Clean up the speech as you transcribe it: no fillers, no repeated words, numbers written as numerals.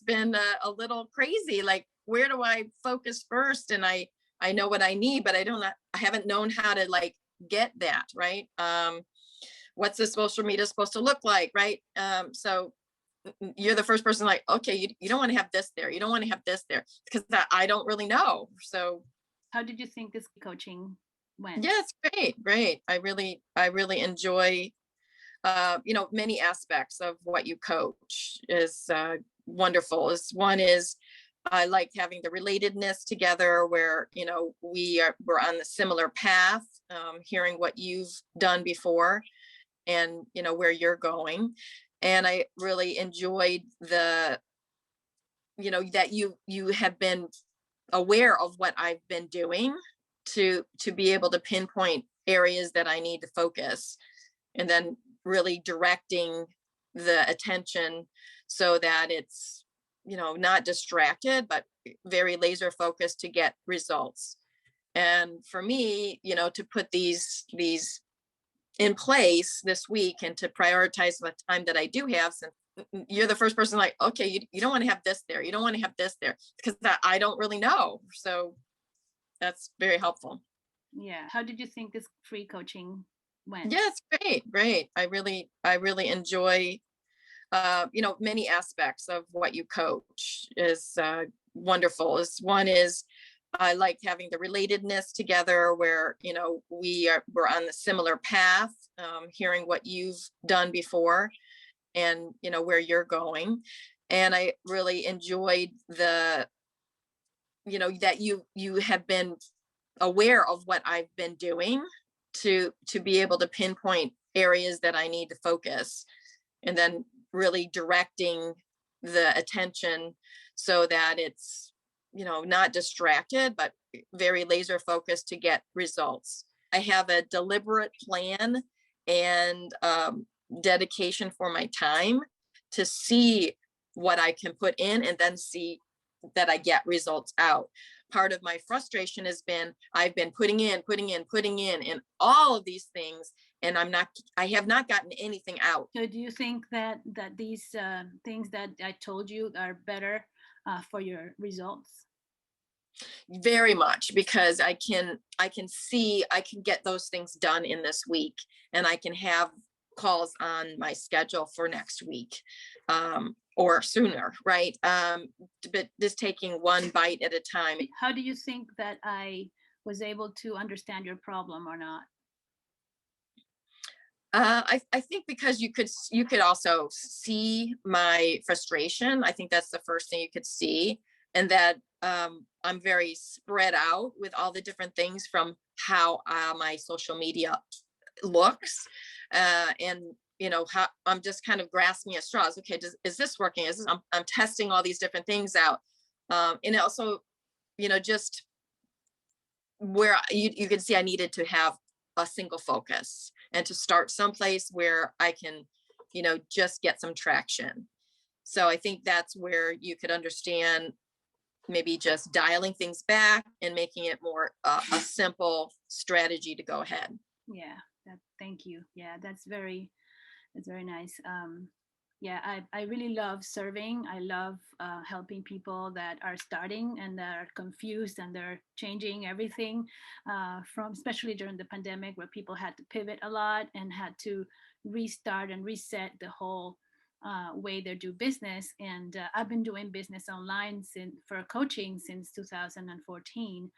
it's been a little crazy. Like, where do I focus first? And I know what I need, but I haven't known how to like get that right. What's the social media supposed to look like, right? So you're the first person like, okay, you don't want to have this there. You don't want to have this there because I don't really know. So How did you think this coaching went? yeah, it's great, great. I really enjoy many aspects of what you coach is wonderful. Is one is I like having the relatedness together where we're on the similar path, hearing what you've done before and where you're going. And I really enjoyed the that you have been aware of what I've been doing to be able to pinpoint areas that I need to focus, and then really directing the attention so that it's not distracted but very laser focused to get results. And for me, to put these in place this week and to prioritize the time that I do have, since you're the first person like, okay, you don't want to have this there, you don't want to have this there because I don't really know. So that's very helpful. Yeah. How did you think this free coaching went? Yeah, it's great, great. I really enjoy many aspects of what you coach is wonderful. Is one is I like having the relatedness together where we're on the similar path, hearing what you've done before and where you're going. And I really enjoyed the that you have been aware of what I've been doing to be able to pinpoint areas that I need to focus, and then really directing the attention so that it's not distracted but very laser focused to get results. I have a deliberate plan and dedication for my time to see what I can put in and then see that I get results out. Part of my frustration has been I've been putting in and all of these things, and I have not gotten anything out. So, do you think that these things that I told you are better for your results? Very much, because I can see I can get those things done in this week, and I can have calls on my schedule for next week, or sooner, right? But just taking one bite at a time. How do you think that I was able to understand your problem or not? I think because you could also see my frustration. I think that's the first thing you could see, and that I'm very spread out with all the different things from how my social media looks, and how I'm just kind of grasping at straws. Okay, is this working? I'm testing all these different things out, and also just where you can see I needed to have a single focus and to start someplace where I can, just get some traction. So I think that's where you could understand maybe just dialing things back and making it more a simple strategy to go ahead. Yeah, thank you. Yeah, that's very nice. Yeah, I really love serving. I love helping people that are starting and that are confused and they're changing everything, from especially during the pandemic where people had to pivot a lot and had to restart and reset the whole way they do business. And I've been doing business online for coaching since 2014.